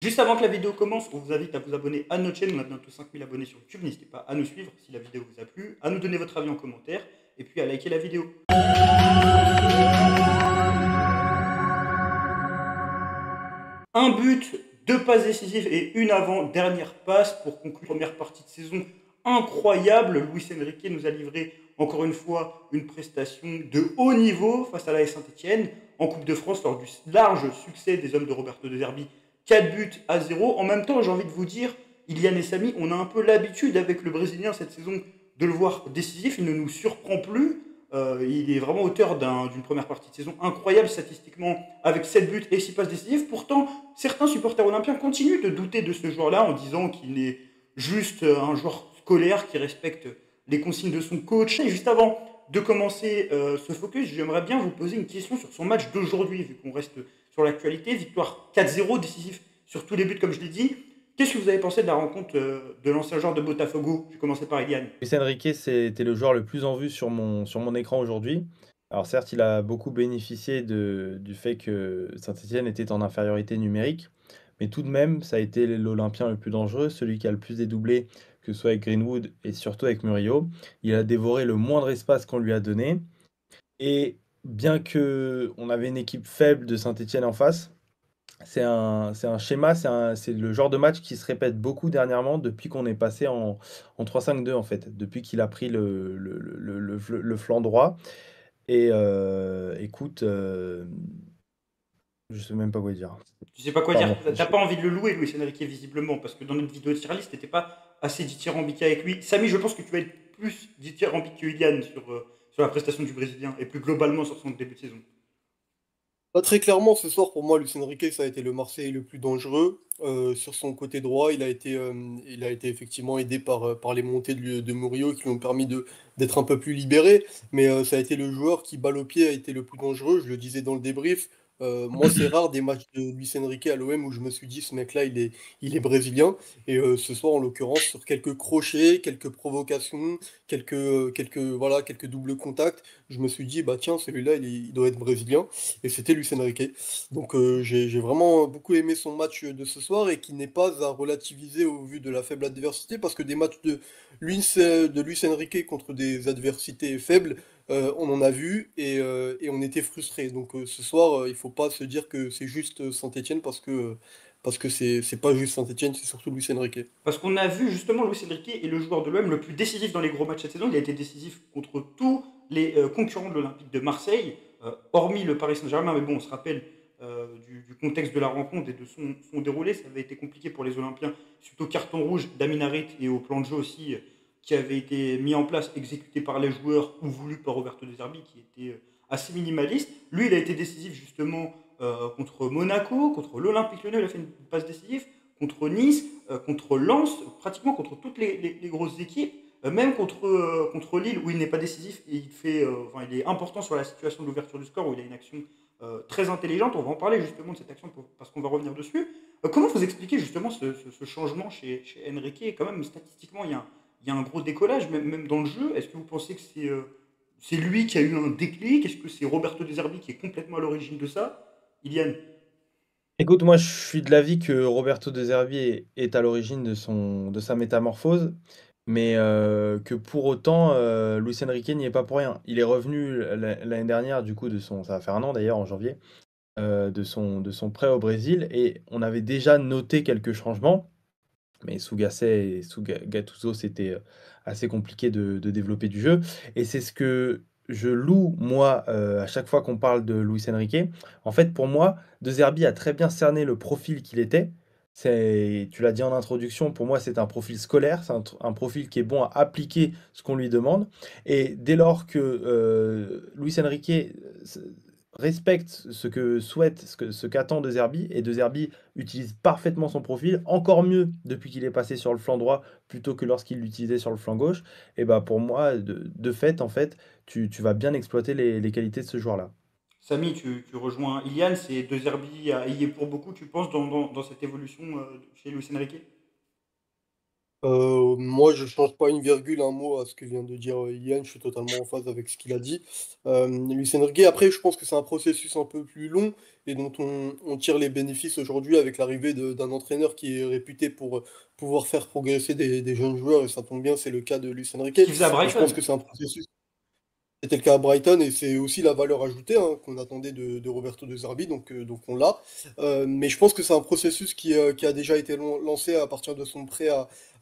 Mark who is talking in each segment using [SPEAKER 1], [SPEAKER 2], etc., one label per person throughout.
[SPEAKER 1] Juste avant que la vidéo commence, on vous invite à vous abonner à notre chaîne. On a bientôt 5000 abonnés sur YouTube. N'hésitez pas à nous suivre si la vidéo vous a plu, à nous donner votre avis en commentaire et puis à liker la vidéo. Un but, deux passes décisives et une avant-dernière passe pour conclure la première partie de saison incroyable. Luis Enrique nous a livré encore une fois une prestation de haut niveau face à l'AS Saint-Etienne en Coupe de France lors du large succès des hommes de Roberto De Zerbi. 4 buts à 0. En même temps, j'ai envie de vous dire, Ilian et Samy, on a un peu l'habitude avec le Brésilien cette saison de le voir décisif. Il ne nous surprend plus. Il est vraiment auteur d'une première partie de saison incroyable statistiquement avec 7 buts et 6 passes décisives. Pourtant, certains supporters olympiens continuent de douter de ce joueur-là en disant qu'il est juste un joueur scolaire qui respecte les consignes de son coach. Et juste avant de commencer ce focus, j'aimerais bien vous poser une question sur son match d'aujourd'hui, vu qu'on reste sur l'actualité. Victoire 4-0, décisif sur tous les buts, comme je l'ai dit. Qu'est-ce que vous avez pensé de la rencontre de l'ancien joueur de Botafogo? Je vais commencer par Eliane.
[SPEAKER 2] Luis Enrique, c'était le joueur le plus en vue sur mon écran aujourd'hui. Alors certes, il a beaucoup bénéficié du fait que Saint-Étienne était en infériorité numérique, mais tout de même, ça a été l'Olympien le plus dangereux, celui qui a le plus dédoublé, que ce soit avec Greenwood et surtout avec Murillo. Il a dévoré le moindre espace qu'on lui a donné. Et bien que on avait une équipe faible de Saint-Étienne en face, c'est un schéma, c'est le genre de match qui se répète beaucoup dernièrement depuis qu'on est passé en 3-5-2 en fait, depuis qu'il a pris le flanc droit. Et écoute, je sais même pas quoi dire.
[SPEAKER 1] Tu sais pas quoi dire.
[SPEAKER 2] Pardon.
[SPEAKER 1] T'as pas envie de le louer, Luis Enrique, visiblement, parce que dans notre vidéo de tier list, t'étais pas assez dithyrambique avec lui. Samy, je pense que tu vas être plus dithyrambique que Ilian sur la prestation du Brésilien et plus globalement sur son début de saison.
[SPEAKER 3] Très clairement, ce soir, pour moi, Luis Enrique, ça a été le Marseillais le plus dangereux. Sur son côté droit, il a été effectivement aidé par les montées de Murillo qui lui ont permis d'être un peu plus libéré. Mais ça a été le joueur qui, balle au pied, a été le plus dangereux. Je le disais dans le débrief. Moi, c'est rare des matchs de Luis Enrique à l'OM où je me suis dit, ce mec-là, il est brésilien. Et ce soir, en l'occurrence, sur quelques crochets, quelques provocations, voilà, quelques doubles contacts, je me suis dit, bah tiens, celui-là, il doit être brésilien. Et c'était Luis Enrique. Donc j'ai vraiment beaucoup aimé son match de ce soir et qui n'est pas à relativiser au vu de la faible adversité parce que des matchs de Luis Enrique contre des adversités faibles, on en a vu et on était frustrés. Donc ce soir, il faut pas se dire que c'est juste Saint-Étienne parce que c'est pas juste Saint-Étienne, c'est surtout Luis Enrique.
[SPEAKER 1] Parce qu'on a vu justement Luis Enrique est le joueur de l'OM le plus décisif dans les gros matchs cette saison. Il a été décisif contre tous les concurrents de l'Olympique de Marseille, hormis le Paris Saint-Germain. Mais bon, on se rappelle du contexte de la rencontre et de son déroulé. Ça avait été compliqué pour les Olympiens, suite au carton rouge d'Amin Harit et au plan de jeu aussi qui avait été mis en place, exécuté par les joueurs ou voulu par Roberto De Zerbi, qui était assez minimaliste. Lui, il a été décisif justement contre Monaco, contre l'Olympique Lyonnais, il a fait une passe décisive, contre Nice, contre Lens, pratiquement contre toutes les grosses équipes, même contre Lille où il n'est pas décisif et enfin, il est important sur la situation de l'ouverture du score où il a une action très intelligente. On va en parler justement de cette action parce qu'on va revenir dessus. Comment vous expliquez justement ce changement chez Enrique? Quand même, statistiquement, il y a un gros décollage, même dans le jeu. Est-ce que vous pensez que c'est lui qui a eu un déclic? Est-ce que c'est Roberto De Zerbi qui est complètement à l'origine de ça? Iliane?
[SPEAKER 2] Écoute, moi je suis de l'avis que Roberto De Zerbi est à l'origine de sa métamorphose, mais que pour autant, Luis Enrique n'y est pas pour rien. Il est revenu l'année dernière, du coup, ça va faire un an d'ailleurs, en janvier, de son prêt au Brésil, et on avait déjà noté quelques changements, mais sous Gasset et sous Gattuso, c'était assez compliqué de développer du jeu. Et c'est ce que je loue, moi, à chaque fois qu'on parle de Luis Enrique. En fait, pour moi, De Zerbi a très bien cerné le profil qu'il était. Tu l'as dit en introduction, pour moi, c'est un profil scolaire, c'est un profil qui est bon à appliquer ce qu'on lui demande. Et dès lors que Luis Enrique respecte ce que souhaite, ce qu'attend De Zerbi, et De Zerbi utilise parfaitement son profil, encore mieux depuis qu'il est passé sur le flanc droit plutôt que lorsqu'il l'utilisait sur le flanc gauche, et bah pour moi, de fait, en fait, tu vas bien exploiter les qualités de ce joueur-là.
[SPEAKER 1] Samy, tu rejoins Iliane, c'est De Zerbi à y est pour beaucoup, tu penses, dans cette évolution chez Luis Enrique?
[SPEAKER 3] Moi, je change pas une virgule, un mot à ce que vient de dire Yann. Je suis totalement en phase avec ce qu'il a dit. Luis Enrique, après, je pense que c'est un processus un peu plus long et dont on tire les bénéfices aujourd'hui avec l'arrivée d'un entraîneur qui est réputé pour pouvoir faire progresser des jeunes joueurs. Et ça tombe bien, c'est le cas de Luis Enrique.
[SPEAKER 1] Ce qu'il faisait à
[SPEAKER 3] Et je pense
[SPEAKER 1] Brighton.
[SPEAKER 3] que c'est un processus. C'était le cas à Brighton et c'est aussi la valeur ajoutée qu'on attendait de Roberto De Zerbi, donc on l'a. Mais je pense que c'est un processus qui a déjà été lancé à partir de son prêt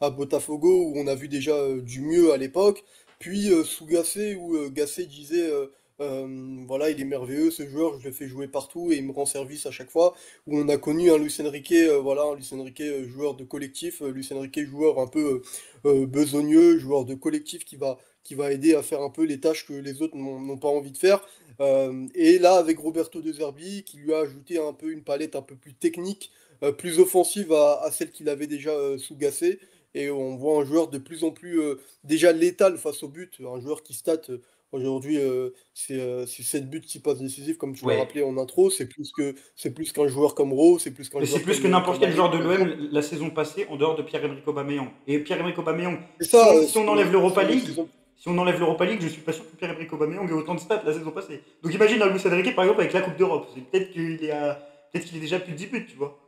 [SPEAKER 3] à Botafogo, où on a vu déjà du mieux à l'époque. Puis sous Gasset, où Gasset disait voilà, il est merveilleux ce joueur, je le fais jouer partout et il me rend service à chaque fois. Où on a connu un Luis Enrique, voilà, un Luis Enrique joueur de collectif, Luis Enrique joueur un peu besogneux, joueur de collectif qui va aider à faire un peu les tâches que les autres n'ont pas envie de faire. Et là, avec Roberto De Zerbi, qui lui a ajouté un peu une palette un peu plus technique, plus offensive à celle qu'il avait déjà sous Gasset. Et on voit un joueur de plus en plus déjà létal face au but, un joueur qui stat. Aujourd'hui, c'est 7 buts, 6 passes décisives, comme tu l'as
[SPEAKER 1] Ouais.
[SPEAKER 3] rappelé en intro. C'est plus qu'un joueur comme Rowe, c'est plus qu'un
[SPEAKER 1] Mais c'est
[SPEAKER 3] joueur
[SPEAKER 1] plus que n'importe
[SPEAKER 3] comme
[SPEAKER 1] quel
[SPEAKER 3] Allé,
[SPEAKER 1] joueur de
[SPEAKER 3] par exemple.
[SPEAKER 1] l'OM la saison passée, en dehors de Pierre-Emerick Aubameyang. Et Pierre-Emerick Aubameyang,
[SPEAKER 3] C'est ça,
[SPEAKER 1] si on enlève l'Europa
[SPEAKER 3] sur les
[SPEAKER 1] League,
[SPEAKER 3] saisons.
[SPEAKER 1] si on enlève l'Europa League, je suis pas sûr que Pierre-Emerick Aubameyang ait autant de stats la saison passée. Donc imagine un Luis Enrique, par exemple, avec la Coupe d'Europe. C'est peut-être qu'il est déjà plus de 10 buts, tu vois.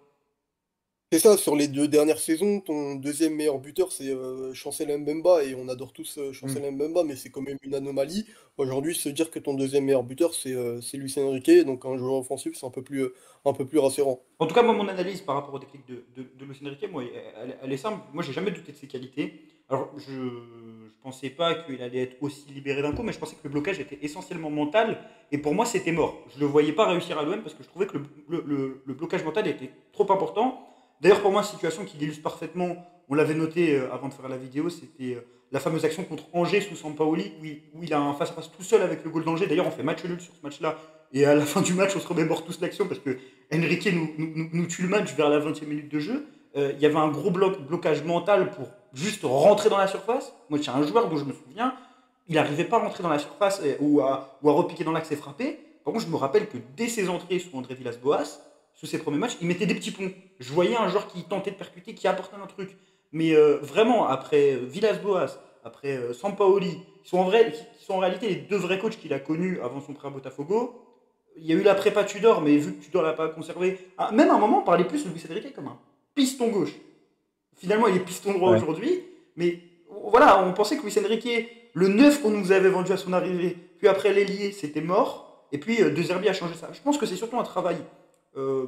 [SPEAKER 3] C'est ça, sur les 2 dernières saisons, ton deuxième meilleur buteur, c'est Chancel Mbemba, et on adore tous
[SPEAKER 1] Hmm.
[SPEAKER 3] Chancel Mbemba, mais c'est quand même une anomalie. Aujourd'hui, se dire que ton deuxième meilleur buteur, c'est Luis Enrique, donc un joueur offensif, c'est un peu plus rassurant.
[SPEAKER 1] En tout cas, moi, mon analyse par rapport au déclic de Luis Enrique, moi, elle est simple. Moi, j'ai jamais douté de ses qualités. Alors, je pensais pas qu'il allait être aussi libéré d'un coup, mais je pensais que le blocage était essentiellement mental. Et pour moi, c'était mort. Je le voyais pas réussir à l'OM parce que je trouvais que le blocage mental était trop important. D'ailleurs, pour moi, situation qui l'illustre parfaitement, on l'avait noté avant de faire la vidéo, c'était la fameuse action contre Angers sous Sampaoli, où il a un face-à-face tout seul avec le goal d'Angers. D'ailleurs, on fait match nul sur ce match-là. Et à la fin du match, on se remémore tous l'action parce que Enrique nous tue le match vers la 20e minute de jeu. Il y avait un gros blocage mental pour juste rentrer dans la surface. Moi, c'est un joueur dont je me souviens, il n'arrivait pas à rentrer dans la surface ou à repiquer dans l'axe et frapper. Par contre, je me rappelle que dès ses entrées sous André Villas-Boas, sous ses premiers matchs, il mettait des petits ponts. Je voyais un joueur qui tentait de percuter, qui apportait un truc. Mais vraiment, après Villas-Boas, après Sampaoli, qui sont en réalité les deux vrais coachs qu'il a connus avant son prêt à Botafogo, il y a eu la prépa Tudor, mais vu que Tudor l'a pas conservé, même à un moment, on parlait plus de Luis Enrique comme un piston gauche. Finalement, il est piston droit
[SPEAKER 2] Ouais.
[SPEAKER 1] aujourd'hui, mais voilà, on pensait que Luis Enrique, le neuf qu'on nous avait vendu à son arrivée, puis après l'ailier, c'était mort, et puis De Zerbi a changé ça. Je pense que c'est surtout un travail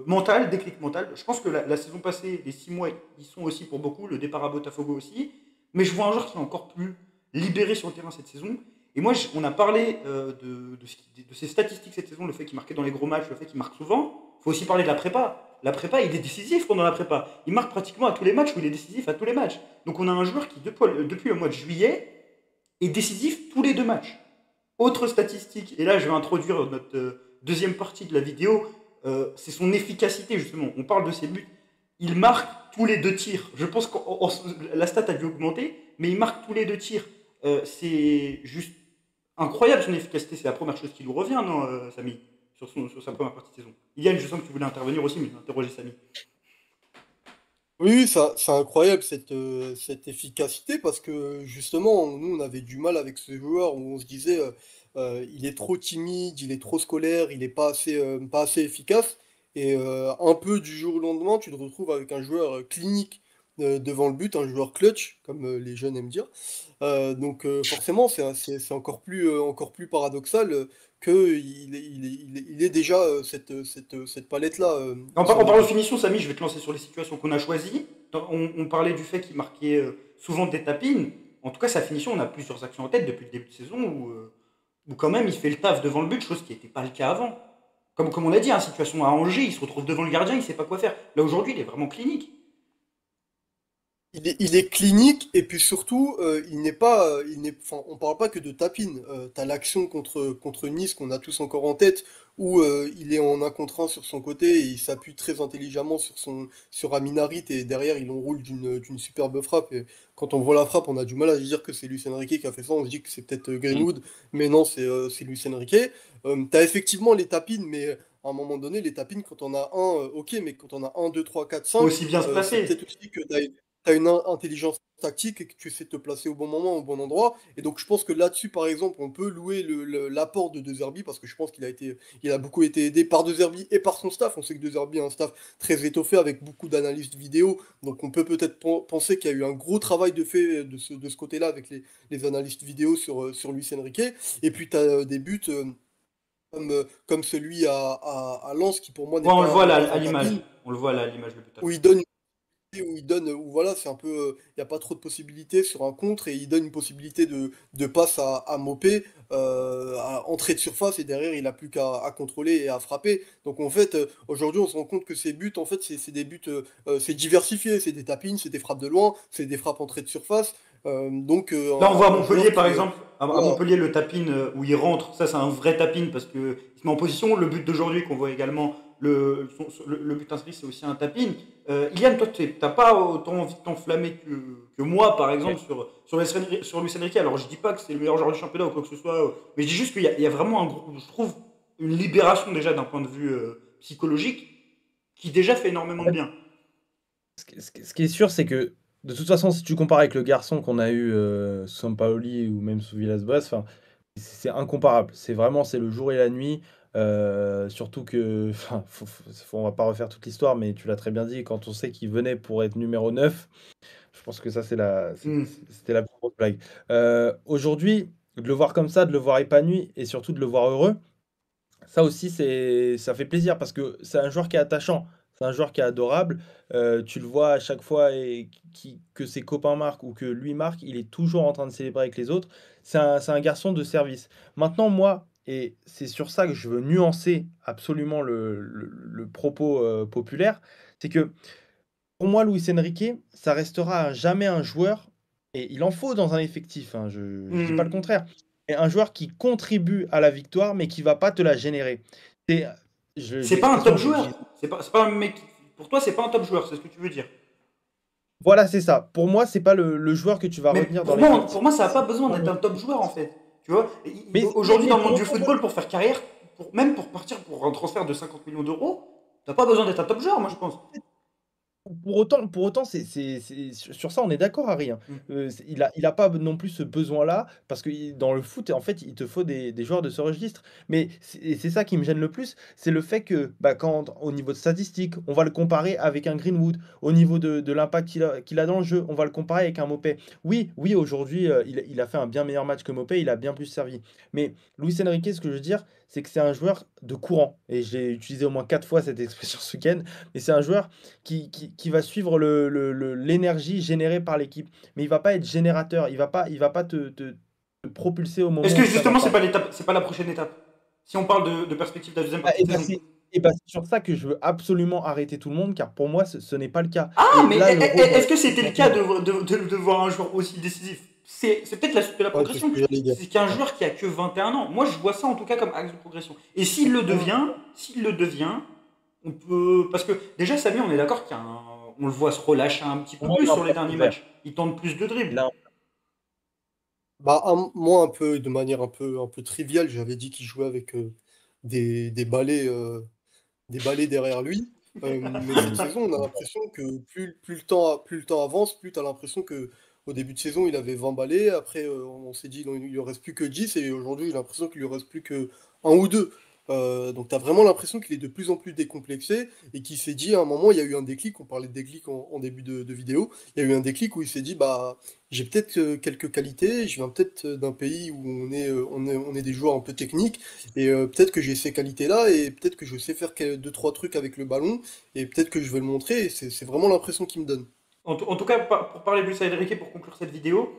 [SPEAKER 1] mental, déclic mental. Je pense que la saison passée, les 6 mois, ils sont aussi pour beaucoup, le départ à Botafogo aussi, mais je vois un joueur qui est encore plus libéré sur le terrain cette saison. Et moi, on a parlé de ses statistiques cette saison, le fait qu'il marquait dans les gros matchs, le fait qu'il marque souvent. Il faut aussi parler de la prépa. La prépa, il est décisif pendant la prépa. Il marque pratiquement à tous les matchs ou il est décisif à tous les matchs. Donc on a un joueur qui, depuis le mois de juillet, est décisif tous les 2 matchs. Autre statistique, et là je vais introduire notre deuxième partie de la vidéo, c'est son efficacité justement. On parle de ses buts. Il marque tous les 2 tirs. Je pense que la stat a dû augmenter, mais il marque tous les 2 tirs. C'est juste incroyable son efficacité. C'est la première chose qui lui revient, non, Samy, sur sa première partie de saison. Yann, je sens que tu voulais intervenir aussi, mais je vais interroger Samy.
[SPEAKER 3] Oui, oui, c'est incroyable cette efficacité parce que justement, nous, on avait du mal avec ce joueur où on se disait il est trop timide, il est trop scolaire, il est pas assez efficace. Et un peu du jour au lendemain, tu te retrouves avec un joueur clinique devant le but, un joueur clutch, comme les jeunes aiment dire. Forcément, c'est encore plus paradoxal qu'il ait déjà cette palette-là,
[SPEAKER 1] En
[SPEAKER 3] son
[SPEAKER 1] parlant de
[SPEAKER 3] équipe.
[SPEAKER 1] finition, Samy, je vais te lancer sur les situations qu'on a choisies. On parlait du fait qu'il marquait souvent des tapines. En tout cas, sa finition, on a plusieurs actions en tête depuis le début de saison où quand même il fait le taf devant le but, chose qui n'était pas le cas avant. Comme on a dit, hein, situation à Angers, il se retrouve devant le gardien, il ne sait pas quoi faire. Là aujourd'hui, il est vraiment clinique.
[SPEAKER 3] Il est clinique et puis surtout, il n'est pas, enfin, on parle pas que de tapine. T'as l'action contre Nice qu'on a tous encore en tête où il est en 1 contre 1 sur son côté et il s'appuie très intelligemment sur Amin Harit et derrière il enroule d'une superbe frappe. Et quand on voit la frappe, on a du mal à se dire que c'est Luis Enrique qui a fait ça. On se dit que c'est peut-être Greenwood, mais non, c'est Luis Enrique. T'as effectivement les tapines, mais à un moment donné, les tapines, quand on a un, ok, mais quand on a un, deux, trois, quatre,
[SPEAKER 1] Faut
[SPEAKER 3] cinq,
[SPEAKER 1] aussi bien se
[SPEAKER 3] c'est
[SPEAKER 1] placer.
[SPEAKER 3] peut-être aussi que t'as tu as une intelligence tactique et que tu sais te placer au bon moment, au bon endroit. Et donc je pense que là-dessus, par exemple, on peut louer l'apport de De Zerbi parce que je pense il a beaucoup été aidé par De Zerbi et par son staff. On sait que De Zerbi a un staff très étoffé avec beaucoup d'analystes vidéo. Donc on peut peut-être penser qu'il y a eu un gros travail de fait de ce côté-là avec les analystes vidéo sur Luis Enrique. Et puis tu as des buts comme celui à Lens qui pour moi
[SPEAKER 1] Ouais, on le voit
[SPEAKER 3] n'est
[SPEAKER 1] là
[SPEAKER 3] pas
[SPEAKER 1] à
[SPEAKER 3] un
[SPEAKER 1] l'image.
[SPEAKER 3] tapin,
[SPEAKER 1] On le voit là à l'image, le but à
[SPEAKER 3] où
[SPEAKER 1] Lens.
[SPEAKER 3] il donne où voilà, c'est un peu, il y a pas trop de possibilités sur un contre et il donne une possibilité de passe à Mopé, à entrée de surface et derrière il a plus qu'à contrôler et à frapper. Donc en fait, aujourd'hui on se rend compte que ces buts, en fait, c'est des buts, c'est diversifié, c'est des tapines, c'est des frappes de loin, c'est des frappes entrée de surface. Donc
[SPEAKER 1] Là, on voit à
[SPEAKER 3] un
[SPEAKER 1] Montpellier,
[SPEAKER 3] joueur
[SPEAKER 1] par
[SPEAKER 3] qui,
[SPEAKER 1] exemple, à
[SPEAKER 3] voilà,
[SPEAKER 1] Montpellier, le tapin où il rentre, ça c'est un vrai tapin parce qu'il se met en position. Le but d'aujourd'hui qu'on voit également, le but inscrit, c'est aussi un tapin. Ilian, toi, t'as pas autant envie de t'enflammer que moi, par exemple, sur Luis Enrique. Alors, je dis pas que c'est le meilleur joueur du championnat ou quoi que ce soit, mais je dis juste qu'il y a vraiment je trouve, une libération déjà d'un point de vue psychologique qui déjà fait énormément de bien.
[SPEAKER 2] Ce qui est sûr, c'est que de toute façon, si tu compares avec le garçon qu'on a eu sous Sampaoli ou même sous Villas-Boas, enfin, c'est incomparable. C'est vraiment, c'est le jour et la nuit. Surtout que, enfin, on va pas refaire toute l'histoire, mais tu l'as très bien dit, quand on sait qu'il venait pour être numéro 9, je pense que ça,
[SPEAKER 1] Hmm.
[SPEAKER 2] c'était la plus grosse blague. Aujourd'hui, de le voir comme ça, de le voir épanoui et surtout de le voir heureux, ça aussi, ça fait plaisir parce que c'est un joueur qui est attachant. C'est un joueur qui est adorable. Tu le vois à chaque fois que ses copains marquent ou que lui marque, il est toujours en train de célébrer avec les autres. C'est un garçon de service. Maintenant, moi, et c'est sur ça que je veux nuancer absolument le propos populaire, c'est que pour moi, Luis Enrique, ça restera jamais un joueur, et il en faut dans un effectif, hein, je ne dis pas le
[SPEAKER 1] Hmm.
[SPEAKER 2] contraire, mais un joueur qui contribue à la victoire, mais qui va pas te la générer. C'est
[SPEAKER 1] C'est pas un
[SPEAKER 2] l'expression
[SPEAKER 1] top
[SPEAKER 2] que j'utilise.
[SPEAKER 1] joueur. C'est pas un mec. Pour toi, c'est pas un top joueur, c'est ce que tu veux dire.
[SPEAKER 2] Voilà, c'est ça. Pour moi, c'est pas le joueur que tu vas
[SPEAKER 1] Mais
[SPEAKER 2] retenir dans l'effectif.
[SPEAKER 1] pour moi, ça n'a pas besoin d'être un top joueur en fait. Tu vois,
[SPEAKER 2] Mais, mais,
[SPEAKER 1] aujourd'hui
[SPEAKER 2] mais
[SPEAKER 1] dans le monde
[SPEAKER 2] pour
[SPEAKER 1] du
[SPEAKER 2] autant, moi,
[SPEAKER 1] football, pour faire carrière, même pour partir pour un transfert de 50 millions d'euros, t'as pas besoin d'être un top joueur, moi je pense.
[SPEAKER 2] pour autant, sur ça, on est d'accord, Harry, hein.
[SPEAKER 1] Mm.
[SPEAKER 2] Il a pas non plus ce besoin-là, parce que dans le foot, en fait, il te faut des joueurs de ce registre. Mais c'est ça qui me gêne le plus, c'est le fait que, bah, quand au niveau de statistiques, on va le comparer avec un Greenwood, au niveau de l'impact qu'il a dans le jeu, on va le comparer avec un Mopé. Oui, oui, aujourd'hui, il a fait un bien meilleur match que Mopé, il a bien plus servi. Mais Luis Enrique, ce que je veux dire, c'est que c'est un joueur de courant, et j'ai utilisé au moins 4 fois cette expression ce week-end, mais c'est un joueur qui va suivre l'énergie générée par l'équipe. Mais il va pas être générateur, il va pas te propulser au
[SPEAKER 1] Est-ce
[SPEAKER 2] moment
[SPEAKER 1] que
[SPEAKER 2] où ça va
[SPEAKER 1] justement
[SPEAKER 2] pas.
[SPEAKER 1] c'est pas la prochaine étape? Si on parle de perspective de la deuxième
[SPEAKER 2] Ah,
[SPEAKER 1] partie de saison.
[SPEAKER 2] et bah, c'est sur ça que je veux absolument arrêter tout le monde, car pour moi, ce n'est pas le cas.
[SPEAKER 1] Ah,
[SPEAKER 2] Et
[SPEAKER 1] mais
[SPEAKER 2] là, le rôle
[SPEAKER 1] est-ce que c'était le cas de voir un joueur aussi décisif? C'est peut-être la suite de la
[SPEAKER 3] ouais, c'est ce
[SPEAKER 1] progression.
[SPEAKER 3] que j'allais dire.
[SPEAKER 1] C'est qu'un joueur qui a que 21 ans. Moi, je vois ça en tout cas comme axe de progression. Et s'il le devient, on peut. Parce que déjà, Samy, on est d'accord on le voit se relâcher un petit
[SPEAKER 2] Pour
[SPEAKER 1] peu
[SPEAKER 2] moi,
[SPEAKER 1] plus
[SPEAKER 2] il a un
[SPEAKER 1] sur les
[SPEAKER 2] plafond
[SPEAKER 1] derniers
[SPEAKER 2] vert.
[SPEAKER 1] matchs. Il tente plus de dribbles.
[SPEAKER 2] Il a un-
[SPEAKER 3] Bah, moi, un peu, de manière un peu triviale, j'avais dit qu'il jouait avec des balais. Des balais derrière lui. Mais cette
[SPEAKER 2] Oui.
[SPEAKER 3] saison, on a l'impression que plus le temps avance, plus tu as l'impression que au début de saison, il avait 20 balais. Après, on s'est dit non, il lui reste plus que 10 et aujourd'hui, j'ai l'impression qu'il lui reste plus que un ou deux. Donc tu as vraiment l'impression qu'il est de plus en plus décomplexé et qu'il s'est dit à un moment, il y a eu un déclic, on parlait de déclic en début de vidéo, il y a eu un déclic où il s'est dit bah j'ai peut-être quelques qualités, je viens peut-être d'un pays où on est des joueurs un peu techniques et peut-être que j'ai ces qualités-là et peut-être que je sais faire deux, trois trucs avec le ballon et peut-être que je vais le montrer et c'est vraiment l'impression qu'il me donne.
[SPEAKER 1] En tout cas, pour parler de Luis Enrique, pour conclure cette vidéo,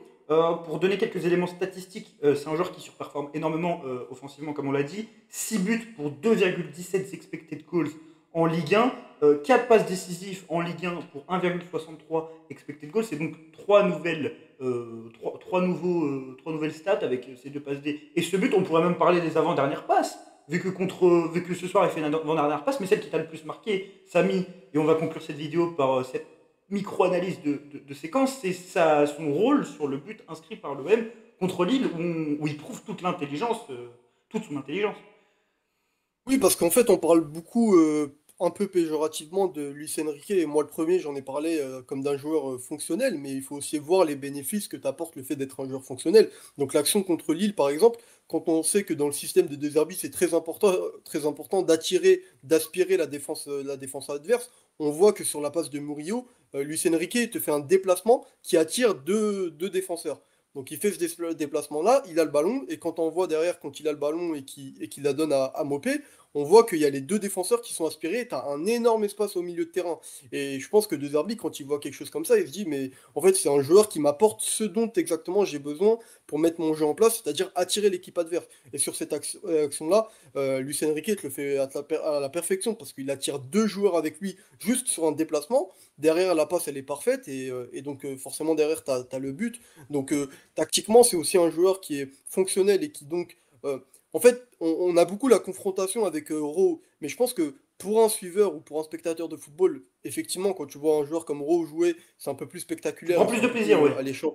[SPEAKER 1] pour donner quelques éléments statistiques, c'est un joueur qui surperforme énormément offensivement, comme on l'a dit. 6 buts pour 2,17 expected goals en Ligue 1, 4 passes décisives en Ligue 1 pour 1,63 expected goals. C'est donc trois nouvelles stats avec ces deux passes D. Et ce but, on pourrait même parler des avant-dernières passes. Vu que ce soir il fait une avant-dernière passe, mais celle qui t'a le plus marqué, Samy, et on va conclure cette vidéo par cette micro-analyse de séquence, c'est son rôle sur le but inscrit par l'OM contre Lille où il prouve toute l'intelligence, toute son intelligence.
[SPEAKER 3] Oui, parce qu'en fait, on parle beaucoup, un peu péjorativement de Luis Enrique, et moi le premier, j'en ai parlé comme d'un joueur fonctionnel, mais il faut aussi voir les bénéfices que t'apporte le fait d'être un joueur fonctionnel. Donc l'action contre Lille, par exemple, quand on sait que dans le système de De Zerbi, c'est très important d'attirer, d'aspirer la défense adverse, on voit que sur la passe de Murillo, Luis Enrique te fait un déplacement qui attire deux défenseurs. Donc il fait déplacement-là, il a le ballon, et quand on voit derrière, quand il a le ballon et qu'il la donne à Mopé, on voit qu'il y a les deux défenseurs qui sont aspirés, tu as un énorme espace au milieu de terrain. Et je pense que De Zerbi, quand il voit quelque chose comme ça, il se dit, mais en fait, c'est un joueur qui m'apporte ce dont exactement j'ai besoin pour mettre mon jeu en place, c'est-à-dire attirer l'équipe adverse. Et sur cette action-là, Luis Enrique te le fait à la perfection, parce qu'il attire deux joueurs avec lui juste sur un déplacement. Derrière, la passe, elle est parfaite, et donc forcément, derrière, tu as le but. Donc tactiquement, c'est aussi un joueur qui est fonctionnel et qui donc... en fait, on a beaucoup la confrontation avec Rowe, mais je pense que pour un suiveur ou pour un spectateur de football, effectivement, quand tu vois un joueur comme Rowe jouer, c'est un peu plus
[SPEAKER 1] Tu
[SPEAKER 3] spectaculaire
[SPEAKER 1] prends
[SPEAKER 3] et
[SPEAKER 1] plus
[SPEAKER 3] c'est
[SPEAKER 1] de
[SPEAKER 3] un peu
[SPEAKER 1] plaisir,
[SPEAKER 3] plus
[SPEAKER 1] ouais.
[SPEAKER 3] alléchant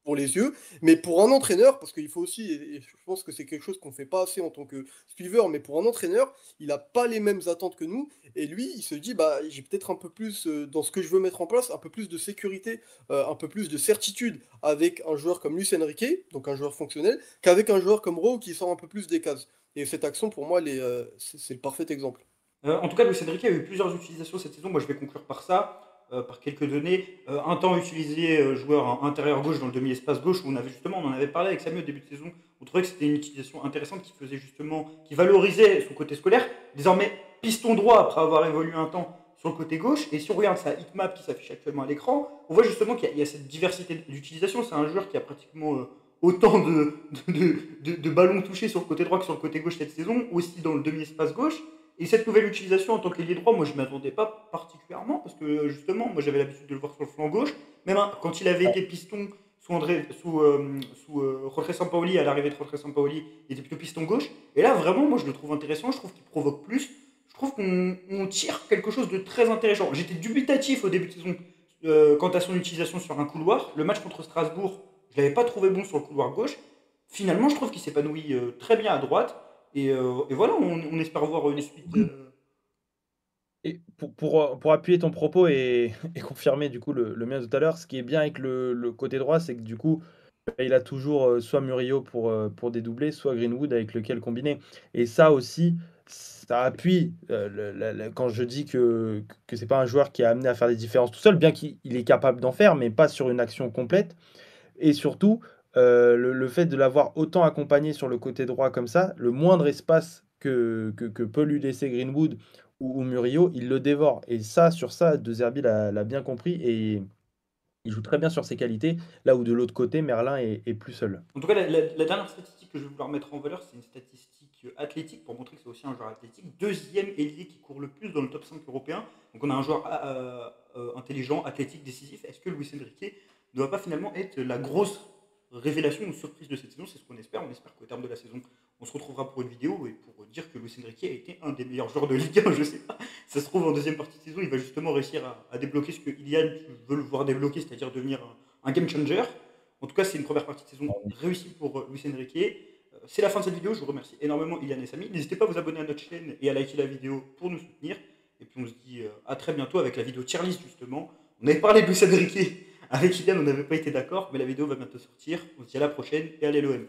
[SPEAKER 3] pour les yeux. Mais pour un entraîneur, parce qu'il faut aussi, et je pense que c'est quelque chose qu'on fait pas assez en tant que suiveur, mais pour un entraîneur, il n'a pas les mêmes attentes que nous. Et lui, il se dit, bah, j'ai peut-être un peu plus, dans ce que je veux mettre en place, un peu plus de sécurité, un peu plus de certitude avec un joueur comme Luis Enrique, donc un joueur fonctionnel, qu'avec un joueur comme Rowe qui sort un peu plus des cases. Et cette action, pour moi, c'est le parfait exemple.
[SPEAKER 1] En tout cas, Luis Enrique a eu plusieurs utilisations cette saison. Moi, je vais conclure par ça, par quelques données. Un temps utilisé joueur intérieur gauche dans le demi-espace gauche, où on en avait parlé avec Samuel au début de saison. On trouvait que c'était une utilisation intéressante qui faisait justement, qui valorisait son côté scolaire. Désormais, piston droit après avoir évolué un temps sur le côté gauche. Et si on regarde sa hitmap qui s'affiche actuellement à l'écran, on voit justement qu'il y a cette diversité d'utilisation. C'est un joueur qui a pratiquement autant de ballons touchés sur le côté droit que sur le côté gauche cette saison, aussi dans le demi-espace gauche. Et cette nouvelle utilisation en tant qu'ailier droit, moi je ne m'attendais pas particulièrement parce que justement, moi j'avais l'habitude de le voir sur le flanc gauche. Même quand il avait été piston sous Jorge Sampaoli, à l'arrivée de Jorge Sampaoli, il était plutôt piston gauche. Et là vraiment, moi je le trouve intéressant, je trouve qu'il provoque plus. Je trouve qu'on tire quelque chose de très intéressant. J'étais dubitatif au début de saison quant à son utilisation sur un couloir. Le match contre Strasbourg, je ne l'avais pas trouvé bon sur le couloir gauche. Finalement, je trouve qu'il s'épanouit très bien à droite. Et voilà, on espère voir une suite.
[SPEAKER 2] Et pour appuyer ton propos et et confirmer du coup le mien de tout à l'heure, ce qui est bien avec le côté droit, c'est que du coup, il a toujours, soit Murillo pour dédoubler, soit Greenwood avec lequel combiner et ça aussi, ça appuie, le quand je dis que c'est pas un joueur qui est amené à faire des différences tout seul, bien qu'il est capable d'en faire, mais pas sur une action complète et surtout, le fait de l'avoir autant accompagné sur le côté droit comme ça, le moindre espace que peut lui laisser Greenwood ou Murillo, il le dévore et ça, sur ça, De Zerbi l'a bien compris et il joue très bien sur ses qualités, là où de l'autre côté, Merlin est plus seul.
[SPEAKER 1] En tout cas, la dernière statistique que je vais vouloir mettre en valeur, c'est une statistique athlétique pour montrer que c'est aussi un joueur athlétique. Deuxième ailier qui court le plus dans le top 5 européen. Donc on a un joueur intelligent, athlétique, décisif. Est-ce que Luis Enrique ne va pas finalement être la grosse révélation ou surprise de cette saison? C'est ce qu'on espère. On espère qu'au terme de la saison, on se retrouvera pour une vidéo et pour dire que Luis Enrique a été un des meilleurs joueurs de Ligue 1. Je sais pas. Ça se trouve en deuxième partie de saison, il va justement réussir à débloquer ce que Ilian veut le voir débloquer, c'est-à-dire devenir un game changer. En tout cas, c'est une première partie de saison réussie pour Luis Enrique. C'est la fin de cette vidéo. Je vous remercie énormément, Ilian et Samy. N'hésitez pas à vous abonner à notre chaîne et à liker la vidéo pour nous soutenir. Et puis on se dit à très bientôt avec la vidéo tier list justement. On avait parlé de Luis Enrique avec Ilian, on n'avait pas été d'accord, mais la vidéo va bientôt sortir. On se dit à la prochaine et allez l'OM.